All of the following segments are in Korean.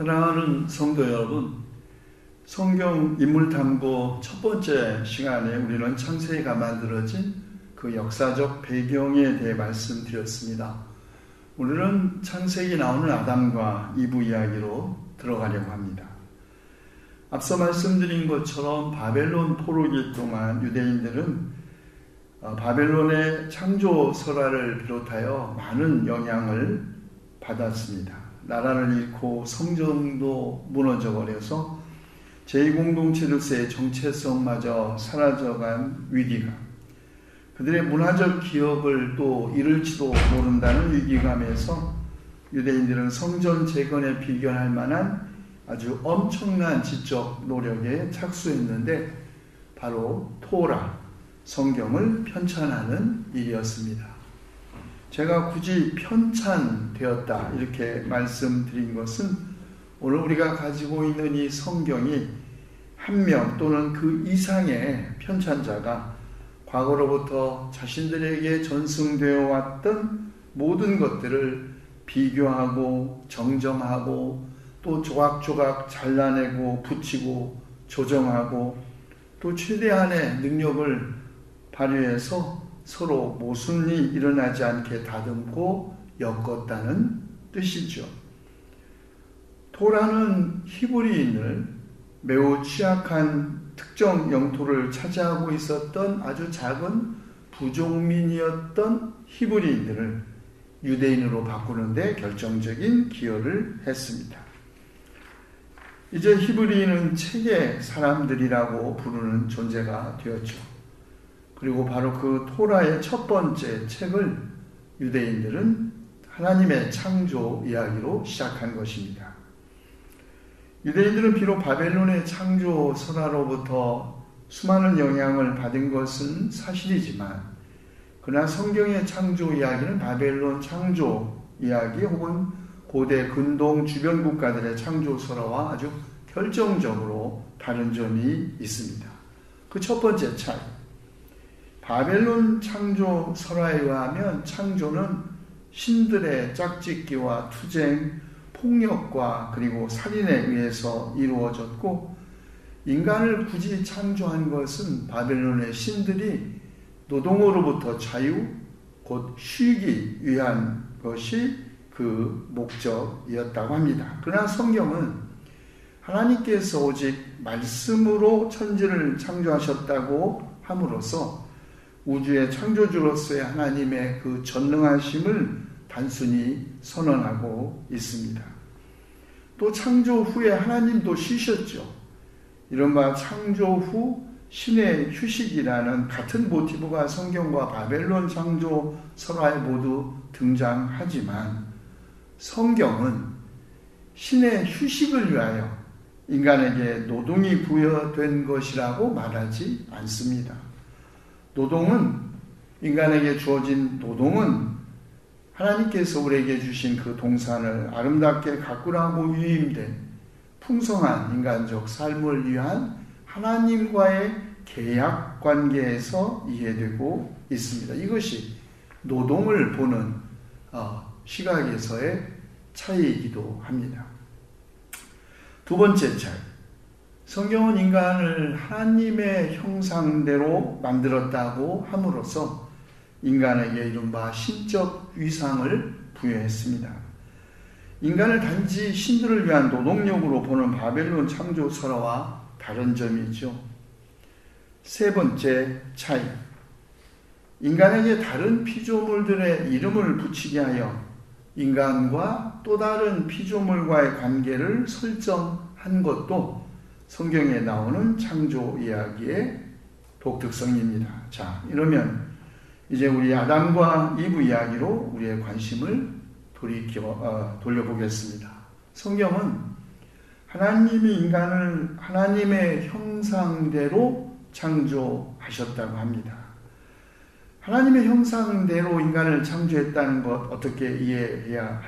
사랑하는 성도 여러분, 성경 인물탐구 첫 번째 시간에 우리는 창세기가 만들어진 그 역사적 배경에 대해 말씀드렸습니다. 오늘은 창세기 나오는 아담과 이브 이야기로 들어가려고 합니다. 앞서 말씀드린 것처럼 바벨론 포로기 동안 유대인들은 바벨론의 창조 설화를 비롯하여 많은 영향을 받았습니다. 나라를 잃고 성전도 무너져 버려서 제2공동체로서의 정체성마저 사라져간 위기감, 그들의 문화적 기억을 또 잃을지도 모른다는 위기감에서 유대인들은 성전 재건에 비견할 만한 아주 엄청난 지적 노력에 착수했는데 바로 토라, 성경을 편찬하는 일이었습니다. 제가 굳이 편찬되었다 이렇게 말씀드린 것은 오늘 우리가 가지고 있는 이 성경이 한 명 또는 그 이상의 편찬자가 과거로부터 자신들에게 전승되어 왔던 모든 것들을 비교하고 정정하고 또 조각조각 잘라내고 붙이고 조정하고 또 최대한의 능력을 발휘해서 서로 모순이 일어나지 않게 다듬고 엮었다는 뜻이죠. 토라는 히브리인을 매우 취약한 특정 영토를 차지하고 있었던 아주 작은 부족민이었던 히브리인들을 유대인으로 바꾸는 데 결정적인 기여를 했습니다. 이제 히브리인은 책의 사람들이라고 부르는 존재가 되었죠. 그리고 바로 그 토라의 첫 번째 책을 유대인들은 하나님의 창조 이야기로 시작한 것입니다. 유대인들은 비록 바벨론의 창조 설화로부터 수많은 영향을 받은 것은 사실이지만 그러나 성경의 창조 이야기는 바벨론 창조 이야기 혹은 고대 근동 주변 국가들의 창조 설화와 아주 결정적으로 다른 점이 있습니다. 그 첫 번째 차이, 바벨론 창조 설화에 의하면 창조는 신들의 짝짓기와 투쟁, 폭력과 그리고 살인에 의해서 이루어졌고 인간을 굳이 창조한 것은 바벨론의 신들이 노동으로부터 자유, 곧 쉬기 위한 것이 그 목적이었다고 합니다. 그러나 성경은 하나님께서 오직 말씀으로 천지를 창조하셨다고 함으로써 우주의 창조주로서의 하나님의 그 전능하심을 단순히 선언하고 있습니다. 또 창조 후에 하나님도 쉬셨죠. 이른바 창조 후 신의 휴식이라는 같은 모티브가 성경과 바벨론 창조 설화에 모두 등장하지만 성경은 신의 휴식을 위하여 인간에게 노동이 부여된 것이라고 말하지 않습니다. 인간에게 주어진 노동은 하나님께서 우리에게 주신 그 동산을 아름답게 가꾸라고 위임된 풍성한 인간적 삶을 위한 하나님과의 계약 관계에서 이해되고 있습니다. 이것이 노동을 보는 시각에서의 차이이기도 합니다. 두 번째 차이, 성경은 인간을 하나님의 형상대로 만들었다고 함으로써 인간에게 이른바 신적 위상을 부여했습니다. 인간을 단지 신들을 위한 노동력으로 보는 바벨론 창조 설화와 다른 점이 있죠. 세 번째 차이, 인간에게 다른 피조물들의 이름을 붙이게 하여 인간과 또 다른 피조물과의 관계를 설정한 것도 성경에 나오는 창조 이야기의 독특성입니다. 자, 이러면 이제 우리 아담과 이브 이야기로 우리의 관심을 돌려보겠습니다. 성경은 하나님이 인간을 하나님의 형상대로 창조하셨다고 합니다. 하나님의 형상대로 인간을 창조했다는 것 어떻게 이해해야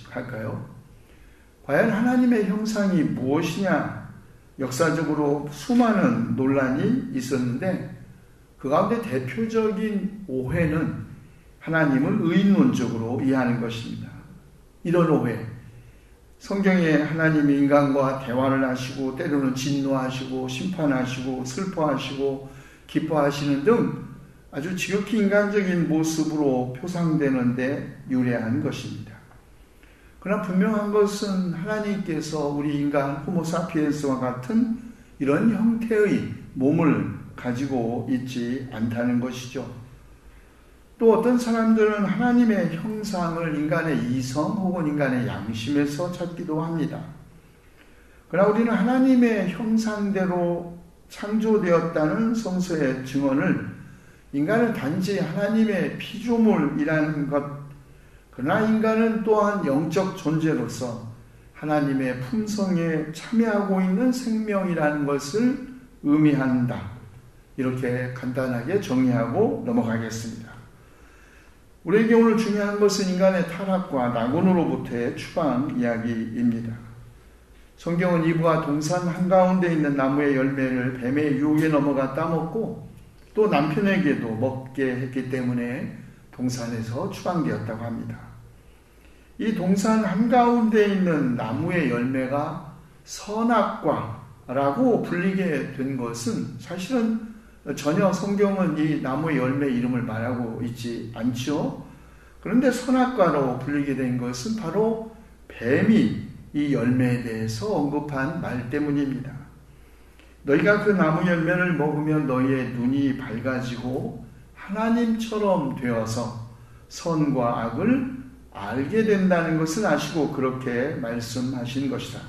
할까요? 과연 하나님의 형상이 무엇이냐? 역사적으로 수많은 논란이 있었는데 그 가운데 대표적인 오해는 하나님을 의인론적으로 이해하는 것입니다. 이런 오해, 성경에 하나님이 인간과 대화를 하시고 때로는 진노하시고 심판하시고 슬퍼하시고 기뻐하시는 등 아주 지극히 인간적인 모습으로 표상되는 데 유래한 것입니다. 그러나 분명한 것은 하나님께서 우리 인간 호모사피엔스와 같은 이런 형태의 몸을 가지고 있지 않다는 것이죠. 또 어떤 사람들은 하나님의 형상을 인간의 이성 혹은 인간의 양심에서 찾기도 합니다. 그러나 우리는 하나님의 형상대로 창조되었다는 성서의 증언을 인간은 단지 하나님의 피조물이라는 것, 그러나 인간은 또한 영적 존재로서 하나님의 품성에 참여하고 있는 생명이라는 것을 의미한다. 이렇게 간단하게 정리하고 넘어가겠습니다. 우리에게 오늘 중요한 것은 인간의 타락과 낙원으로부터의 추방 이야기입니다. 성경은 이브가 동산 한가운데 있는 나무의 열매를 뱀의 유혹에 넘어가 따먹고 또 남편에게도 먹게 했기 때문에 동산에서 추방되었다고 합니다. 이 동산 한가운데 있는 나무의 열매가 선악과라고 불리게 된 것은 사실은 전혀 성경은 이 나무의 열매 이름을 말하고 있지 않죠. 그런데 선악과로 불리게 된 것은 바로 뱀이 이 열매에 대해서 언급한 말 때문입니다. 너희가 그 나무 열매를 먹으면 너희의 눈이 밝아지고 하나님처럼 되어서 선과 악을 알게 된다는 것을 아시고 그렇게 말씀하신 것이다.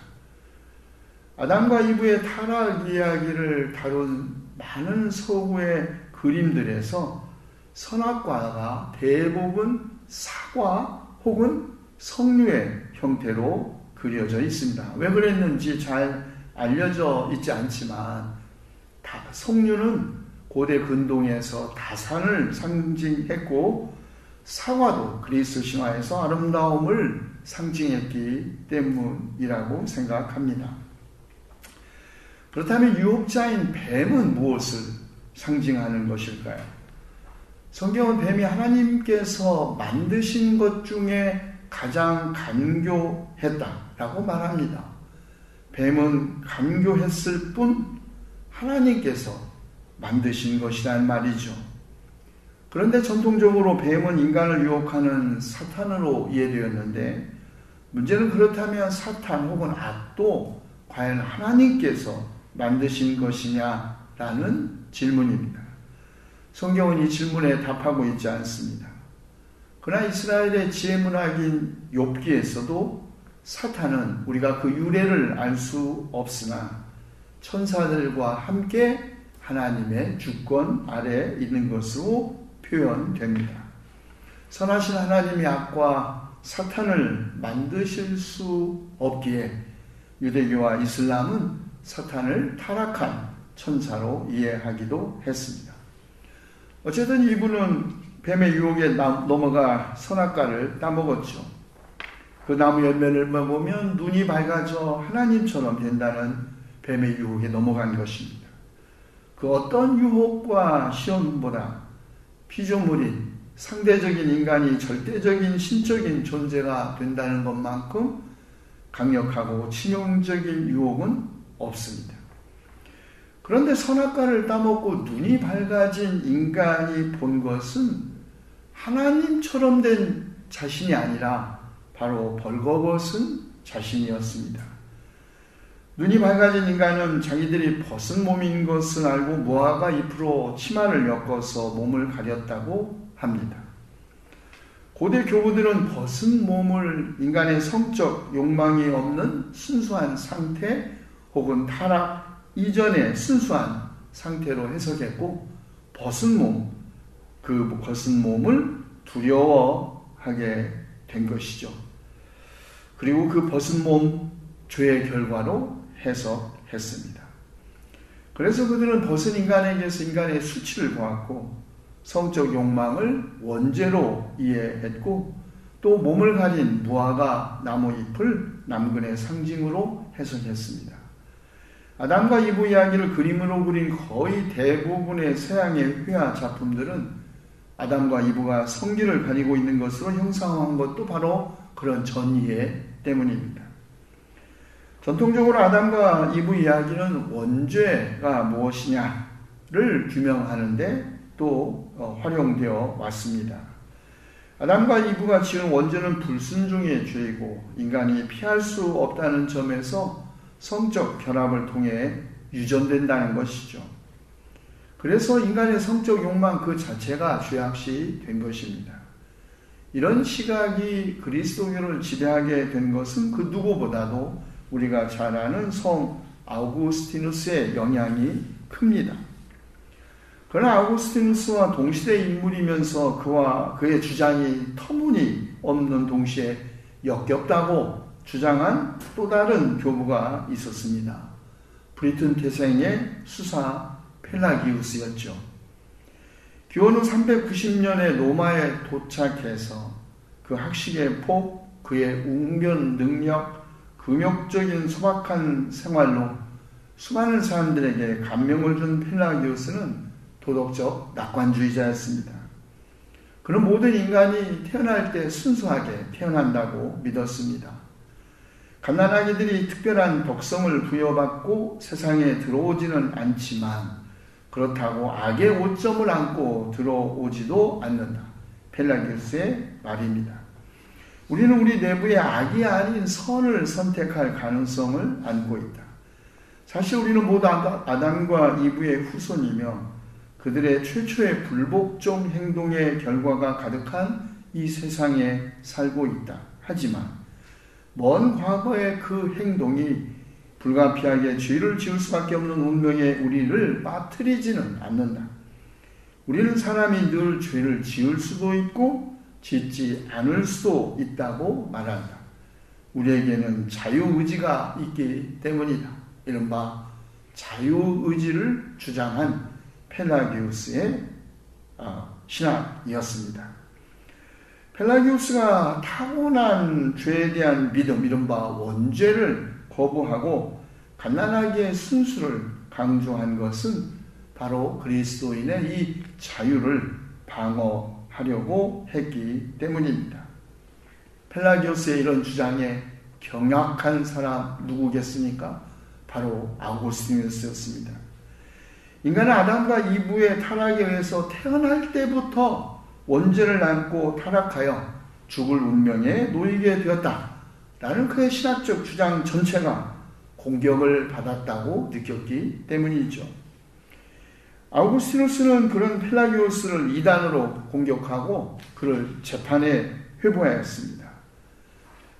아담과 이브의 타락 이야기를 다룬 많은 서구의 그림들에서 선악과가 대부분 사과 혹은 석류의 형태로 그려져 있습니다. 왜 그랬는지 잘 알려져 있지 않지만 석류는 고대 근동에서 다산을 상징했고 사과도 그리스 신화에서 아름다움을 상징했기 때문이라고 생각합니다. 그렇다면 유혹자인 뱀은 무엇을 상징하는 것일까요? 성경은 뱀이 하나님께서 만드신 것 중에 가장 간교했다라고 말합니다. 뱀은 간교했을 뿐 하나님께서 만드신 것이란 말이죠. 그런데 전통적으로 뱀은 인간을 유혹하는 사탄으로 이해되었는데 문제는 그렇다면 사탄 혹은 악도 과연 하나님께서 만드신 것이냐라는 질문입니다. 성경은 이 질문에 답하고 있지 않습니다. 그러나 이스라엘의 지혜문학인 욥기에서도 사탄은 우리가 그 유래를 알 수 없으나 천사들과 함께 하나님의 주권 아래에 있는 것으로 표현됩니다. 선하신 하나님이 악과 사탄을 만드실 수 없기에 유대교와 이슬람은 사탄을 타락한 천사로 이해하기도 했습니다. 어쨌든 이분은 뱀의 유혹에 넘어가 선악과를 따먹었죠. 그 나무 열매를 먹으면 눈이 밝아져 하나님처럼 된다는 뱀의 유혹에 넘어간 것입니다. 그 어떤 유혹과 시험보다 피조물인 상대적인 인간이 절대적인 신적인 존재가 된다는 것만큼 강력하고 치명적인 유혹은 없습니다. 그런데 선악과를 따먹고 눈이 밝아진 인간이 본 것은 하나님처럼 된 자신이 아니라 바로 벌거벗은 자신이었습니다. 눈이 밝아진 인간은 자기들이 벗은 몸인 것을 알고 무화과 잎으로 치마를 엮어서 몸을 가렸다고 합니다. 고대 교부들은 벗은 몸을 인간의 성적 욕망이 없는 순수한 상태 혹은 타락 이전의 순수한 상태로 해석했고 벗은 몸, 그 벗은 몸을 두려워하게 된 것이죠. 그리고 그 벗은 몸 죄의 결과로 해석했습니다. 그래서 그들은 벗은 인간에게서 인간의 수치를 보았고 성적 욕망을 원죄로 이해했고 또 몸을 가린 무화과 나무 잎을 남근의 상징으로 해석했습니다. 아담과 이브 이야기를 그림으로 그린 거의 대부분의 서양의 회화 작품들은 아담과 이브가 성기를 가리고 있는 것으로 형상화한 것도 바로 그런 전이해 때문입니다. 전통적으로 아담과 이브 이야기는 원죄가 무엇이냐를 규명하는데 또 활용되어 왔습니다. 아담과 이브가 지은 원죄는 불순종의 죄이고 인간이 피할 수 없다는 점에서 성적 결합을 통해 유전된다는 것이죠. 그래서 인간의 성적 욕망 그 자체가 죄악시 된 것입니다. 이런 시각이 그리스도교를 지배하게 된 것은 그 누구보다도 우리가 잘 아는 성 아우구스티누스의 영향이 큽니다. 그러나 아우구스티누스와 동시대 인물이면서 그와 그의 주장이 터무니없는 동시에 역겹다고 주장한 또 다른 교부가 있었습니다. 브리튼 태생의 수사 펠라기우스였죠. 기원 후 390년에 로마에 도착해서 그 학식의 폭, 그의 웅변 능력, 금욕적인 소박한 생활로 수많은 사람들에게 감명을 준 펠라기우스는 도덕적 낙관주의자였습니다. 그는 모든 인간이 태어날 때 순수하게 태어난다고 믿었습니다. 갓난아기들이 특별한 덕성을 부여받고 세상에 들어오지는 않지만 그렇다고 악의 오점을 안고 들어오지도 않는다. 펠라기우스의 말입니다. 우리는 우리 내부에 악이 아닌 선을 선택할 가능성을 안고 있다. 사실 우리는 모두 아담과 이브의 후손이며 그들의 최초의 불복종 행동의 결과가 가득한 이 세상에 살고 있다. 하지만 먼 과거의 그 행동이 불가피하게 죄를 지을 수밖에 없는 운명에 우리를 빠뜨리지는 않는다. 우리는 사람이 늘 죄를 지을 수도 있고 짓지 않을 수도 있다고 말한다. 우리에게는 자유의지가 있기 때문이다. 이른바 자유의지를 주장한 펠라기우스의 신학이었습니다. 펠라기우스가 타고난 죄에 대한 믿음, 이른바 원죄를 거부하고 갓난아기의 순수를 강조한 것은 바로 그리스도인의 이 자유를 방어하려고 했기 때문입니다. 펠라기우스의 이런 주장에 경악한 사람 누구겠습니까? 바로 아우구스티누스였습니다. 인간은 아담과 이브의 타락에 의해서 태어날 때부터 원죄를 안고 타락하여 죽을 운명에 놓이게 되었다. 라는 그의 신학적 주장 전체가 공격을 받았다고 느꼈기 때문이죠. 아우구스티누스는 그런 펠라기우스를 이단으로 공격하고 그를 재판에 회부하였습니다.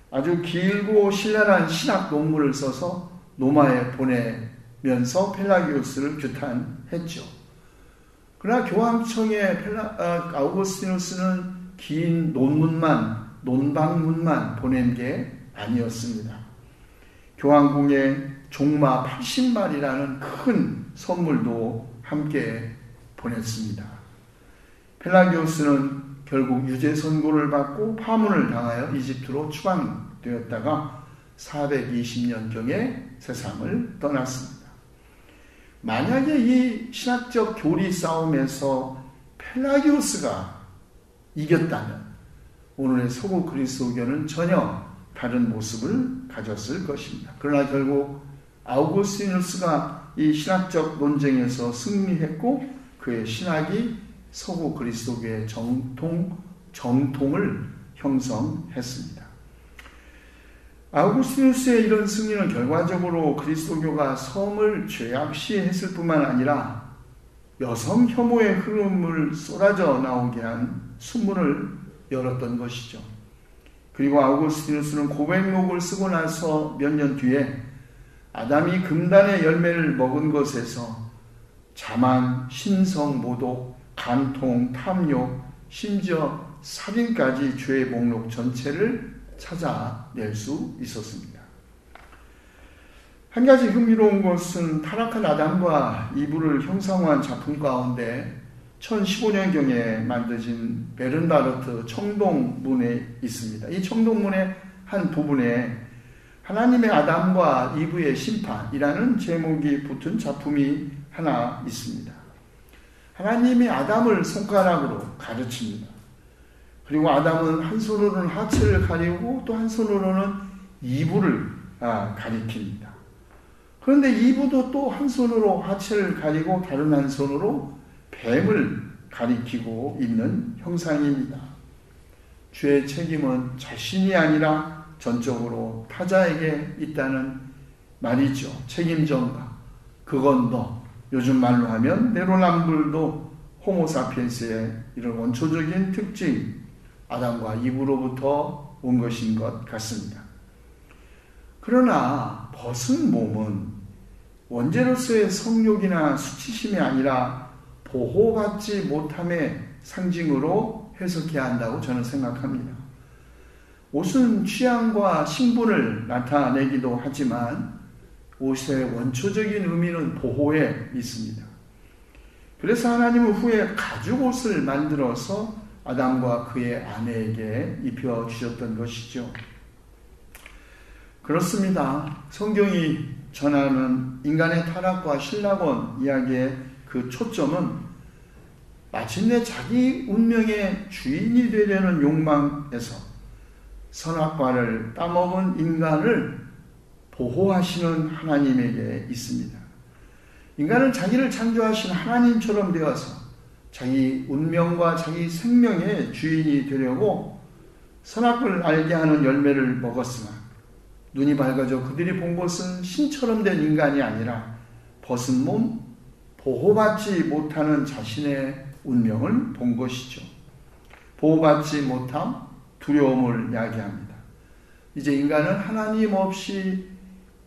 아주 길고 신랄한 신학 논문을 써서 로마에 보내면서 펠라기우스를 규탄했죠. 그러나 교황청에 아우구스티누스는 긴 논방문만 보낸 게 아니었습니다. 교황궁에 종마 80마리라는 큰 선물도 함께 보냈습니다. 펠라기우스는 결국 유죄 선고를 받고 파문을 당하여 이집트로 추방되었다가 420년경에 세상을 떠났습니다. 만약에 이 신학적 교리 싸움에서 펠라기우스가 이겼다면 오늘의 서구 그리스도교는 전혀 다른 모습을 가졌을 것입니다. 그러나 결국 아우구스티누스가 이 신학적 논쟁에서 승리했고 그의 신학이 서구 그리스도교의 정통을 형성했습니다. 아우구스티누스의 이런 승리는 결과적으로 그리스도교가 성을 죄악시했을 뿐만 아니라 여성 혐오의 흐름을 쏟아져 나오게 한 수문을 열었던 것이죠. 그리고 아우구스티누스는 고백록을 쓰고 나서 몇 년 뒤에 아담이 금단의 열매를 먹은 것에서 자만, 신성, 모독, 간통, 탐욕, 심지어 살인까지 죄의 목록 전체를 찾아낼 수 있었습니다. 한 가지 흥미로운 것은 타락한 아담과 이브를 형상화한 작품 가운데 1015년경에 만들어진 베른바르트 청동문에 있습니다. 이 청동문의 한 부분에 하나님의 아담과 이브의 심판이라는 제목이 붙은 작품이 하나 있습니다. 하나님이 아담을 손가락으로 가르칩니다. 그리고 아담은 한 손으로는 하체를 가리고 또 한 손으로는 이브를 가리킵니다. 그런데 이브도 또 한 손으로 하체를 가리고 다른 한 손으로 뱀을 가리키고 있는 형상입니다. 주의 책임은 자신이 아니라 전적으로 타자에게 있다는 말이죠. 책임전가, 그건 너, 요즘 말로 하면 내로남불도 호모사피엔스의 이런 원초적인 특징, 아담과 이브로부터 온 것인 것 같습니다. 그러나 벗은 몸은 원죄로서의 성욕이나 수치심이 아니라 보호받지 못함의 상징으로 해석해야 한다고 저는 생각합니다. 옷은 취향과 신분을 나타내기도 하지만 옷의 원초적인 의미는 보호에 있습니다. 그래서 하나님은 후에 가죽옷을 만들어서 아담과 그의 아내에게 입혀주셨던 것이죠. 그렇습니다. 성경이 전하는 인간의 타락과 신락원 이야기의 그 초점은 마침내 자기 운명의 주인이 되려는 욕망에서 선악과를 따먹은 인간을 보호하시는 하나님에게 있습니다. 인간은 자기를 창조하신 하나님처럼 되어서 자기 운명과 자기 생명의 주인이 되려고 선악을 알게 하는 열매를 먹었으나 눈이 밝아져 그들이 본 것은 신처럼 된 인간이 아니라 벗은 몸, 보호받지 못하는 자신의 운명을 본 것이죠. 보호받지 못함, 두려움을 야기합니다. 이제 인간은 하나님 없이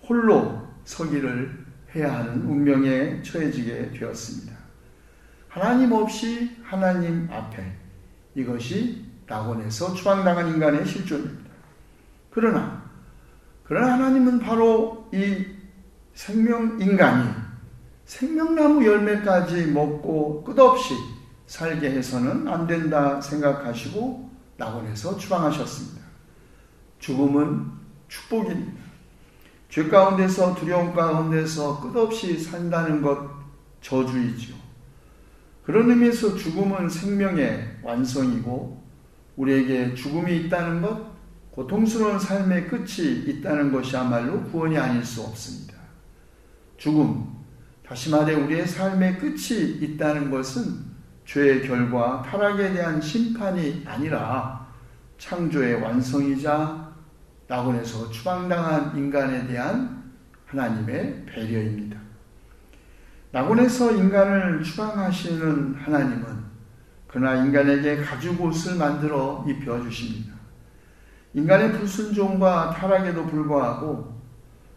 홀로 서기를 해야 하는 운명에 처해지게 되었습니다. 하나님 없이 하나님 앞에, 이것이 낙원에서 추방당한 인간의 실존입니다. 그러나 하나님은 바로 이 생명인간이 생명나무 열매까지 먹고 끝없이 살게 해서는 안 된다 생각하시고 낙원에서 추방하셨습니다. 죽음은 축복입니다. 죄 가운데서, 두려움 가운데서 끝없이 산다는 것 저주이죠. 그런 의미에서 죽음은 생명의 완성이고 우리에게 죽음이 있다는 것, 고통스러운 삶의 끝이 있다는 것이야말로 구원이 아닐 수 없습니다. 죽음, 다시 말해 우리의 삶의 끝이 있다는 것은 죄의 결과, 타락에 대한 심판이 아니라 창조의 완성이자 낙원에서 추방당한 인간에 대한 하나님의 배려입니다. 낙원에서 인간을 추방하시는 하나님은 그러나 인간에게 가죽옷을 만들어 입혀주십니다. 인간의 불순종과 타락에도 불구하고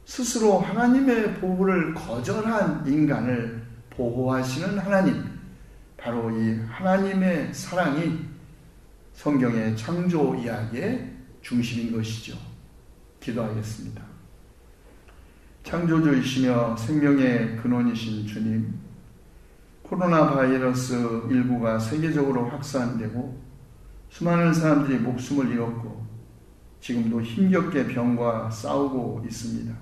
스스로 하나님의 보호를 거절한 인간을 보호하시는 하나님, 바로 이 하나님의 사랑이 성경의 창조 이야기의 중심인 것이죠. 기도하겠습니다. 창조주이시며 생명의 근원이신 주님, 코로나 바이러스 19가 세계적으로 확산되고 수많은 사람들이 목숨을 잃었고 지금도 힘겹게 병과 싸우고 있습니다.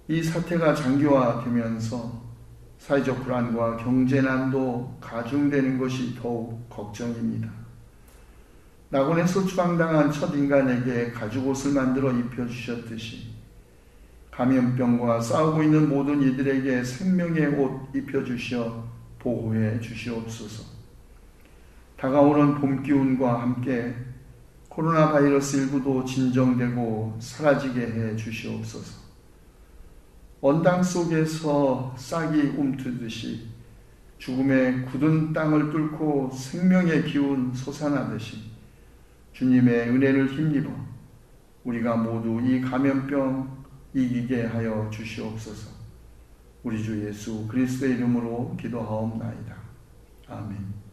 이 사태가 장기화되면서 사회적 불안과 경제난도 가중되는 것이 더욱 걱정입니다. 낙원에서 추방당한 첫 인간에게 가죽옷을 만들어 입혀주셨듯이 감염병과 싸우고 있는 모든 이들에게 생명의 옷 입혀주시어 보호해 주시옵소서. 다가오는 봄 기운과 함께 코로나 바이러스 19도 진정되고 사라지게 해 주시옵소서. 언당 속에서 싹이 움트듯이 죽음의 굳은 땅을 뚫고 생명의 기운 솟아나듯이 주님의 은혜를 힘입어 우리가 모두 이 감염병 이기게 하여 주시옵소서. 우리 주 예수 그리스도의 이름으로 기도하옵나이다. 아멘.